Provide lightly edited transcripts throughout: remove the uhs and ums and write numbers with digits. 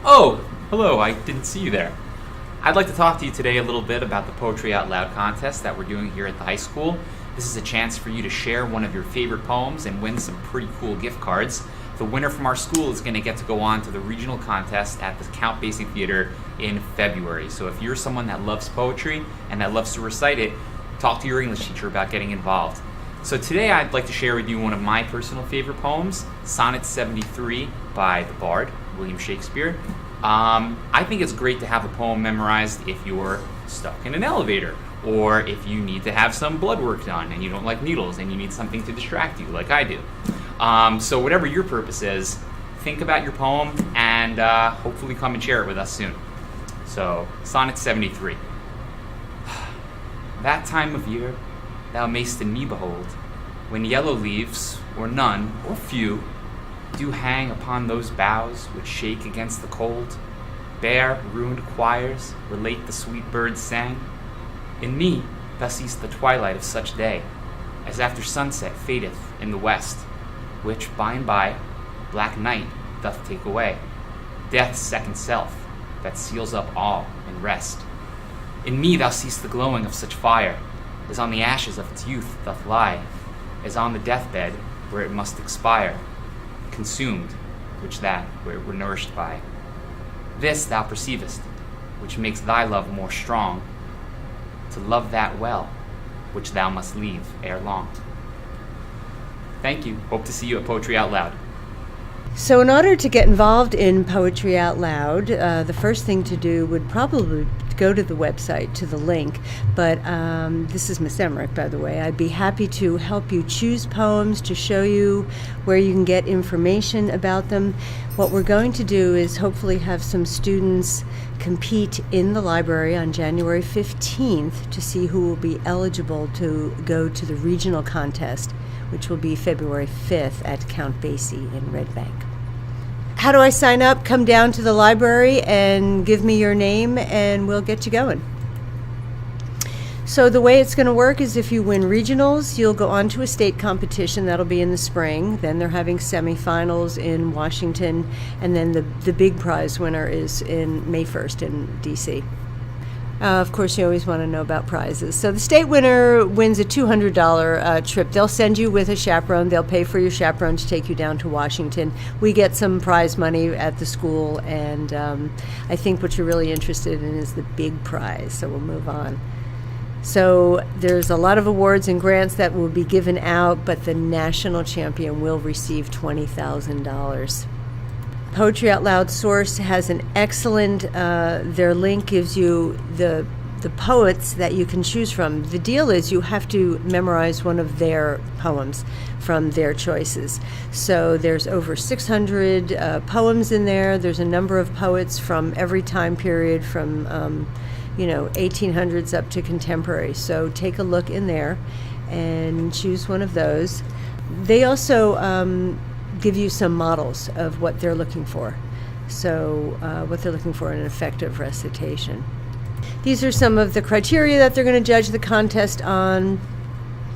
Oh, hello, I didn't see you there. I'd like to talk to you today a little bit about the Poetry Out Loud contest that we're doing here at the high school. This is a chance for you to share one of your favorite poems and win some pretty cool gift cards. The winner from our school is going to get to go on to the regional contest at the Count Basie Theater in February. So if you're someone that loves poetry and that loves to recite it, talk to your English teacher about getting involved. So today I'd like to share with you one of my personal favorite poems, Sonnet 73 by the Bard, William Shakespeare. I think it's great to have a poem memorized if you're stuck in an elevator, or if you need to have some blood work done and you don't like needles and you need something to distract you like I do. So whatever your purpose is, think about your poem and hopefully come and share it with us soon. So, Sonnet 73. That time of year thou mayst in me behold, when yellow leaves, or none, or few, do hang upon those boughs which shake against the cold. Bare, ruined choirs relate the sweet birds sang. In me thou seest the twilight of such day, as after sunset fadeth in the west, which by and by black night doth take away, death's second self, that seals up all in rest. In me thou seest the glowing of such fire, as on the ashes of its youth doth lie, as on the deathbed where it must expire, consumed, which that where it were nourished by. This thou perceivest, which makes thy love more strong, to love that well, which thou must leave ere long. Thank you. Hope to see you at Poetry Out Loud. So in order to get involved in Poetry Out Loud, the first thing to do would probably go to the website, to the link. But this is Miss Emmerich, by the way. I'd be happy to help you choose poems, to show you where you can get information about them. What we're going to do is hopefully have some students compete in the library on January 15th to see who will be eligible to go to the regional contest, which will be February 5th at Count Basie in Red Bank. How do I sign up? Come down to the library and give me your name and we'll get you going. So the way it's going to work is if you win regionals, you'll go on to a state competition. That'll be in the spring. Then they're having semifinals in Washington, and then the big prize winner is in May 1st in D.C. Of course, you always want to know about prizes. So the state winner wins a $200 trip. They'll send you with a chaperone. They'll pay for your chaperone to take you down to Washington. We get some prize money at the school, and I think what you're really interested in is the big prize. So we'll move on. So there's a lot of awards and grants that will be given out, but the national champion will receive $20,000. Poetry Out Loud Source has an excellent, their link gives you the poets that you can choose from. The deal is you have to memorize one of their poems from their choices. So there's over 600 poems in there. There's a number of poets from every time period, from 1800s up to contemporary. So take a look in there and choose one of those. They also give you some models of what they're looking for. So what they're looking for in an effective recitation. These are some of the criteria that they're going to judge the contest on.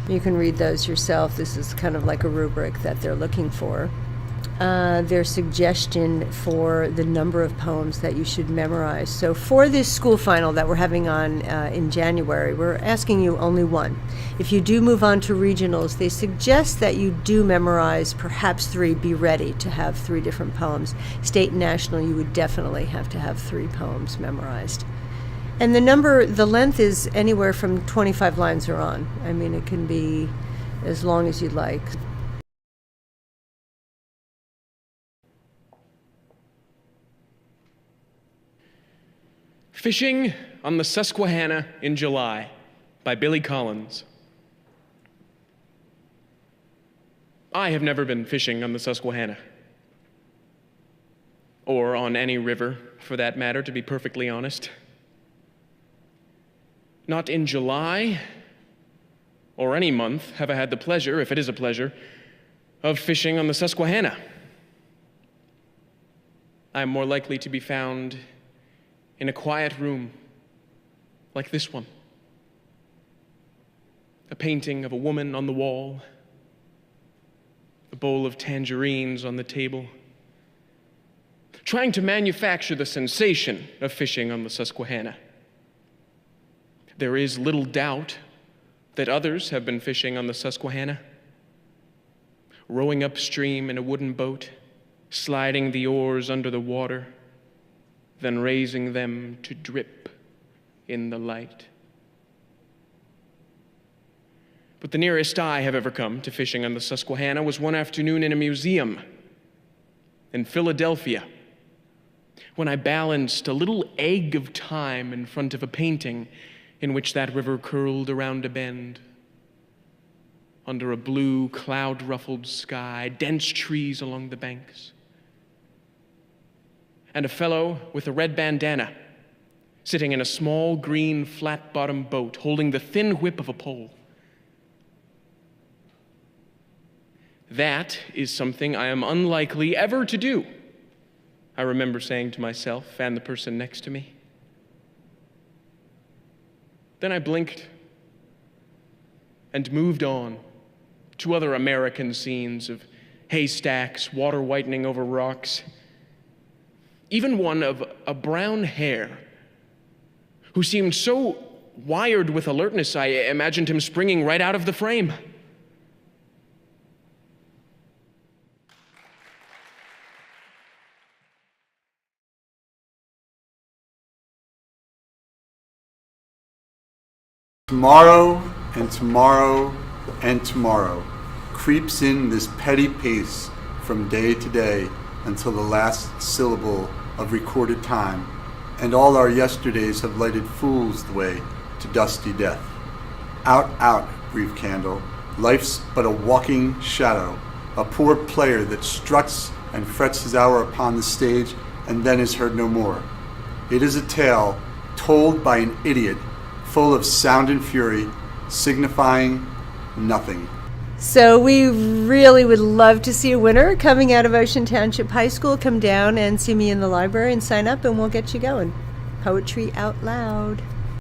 You can read those yourself. This is kind of like a rubric that they're looking for. Their suggestion for the number of poems that you should memorize. So for this school final that we're having on in January, we're asking you only one. If you do move on to regionals, they suggest that you do memorize perhaps 3, be ready to have 3 different poems. State and national, you would definitely have to have 3 poems memorized. And the length is anywhere from 25 lines or on. I mean, it can be as long as you'd like. Fishing on the Susquehanna in July by Billy Collins. I have never been fishing on the Susquehanna, or on any river, for that matter, to be perfectly honest. Not in July, or any month, have I had the pleasure, if it is a pleasure, of fishing on the Susquehanna. I am more likely to be found in a quiet room like this one. A painting of a woman on the wall, a bowl of tangerines on the table, trying to manufacture the sensation of fishing on the Susquehanna. There is little doubt that others have been fishing on the Susquehanna, rowing upstream in a wooden boat, sliding the oars under the water, then raising them to drip in the light. But the nearest I have ever come to fishing on the Susquehanna was one afternoon in a museum in Philadelphia, when I balanced a little egg of time in front of a painting in which that river curled around a bend, under a blue, cloud-ruffled sky, dense trees along the banks, and a fellow with a red bandana sitting in a small, green, flat-bottomed boat, holding the thin whip of a pole. That is something I am unlikely ever to do, I remember saying to myself and the person next to me. Then I blinked and moved on to other American scenes of haystacks, water whitening over rocks, even one of a brown hare who seemed so wired with alertness I imagined him springing right out of the frame. Tomorrow and tomorrow and tomorrow creeps in this petty pace from day to day until the last syllable of recorded time, and all our yesterdays have lighted fools the way to dusty death. Out, out, brief candle, life's but a walking shadow, a poor player that struts and frets his hour upon the stage and then is heard no more. It is a tale told by an idiot, full of sound and fury, signifying nothing. So we really would love to see a winner coming out of Ocean Township High School. Come down and see me in the library and sign up, and we'll get you going. Poetry out loud.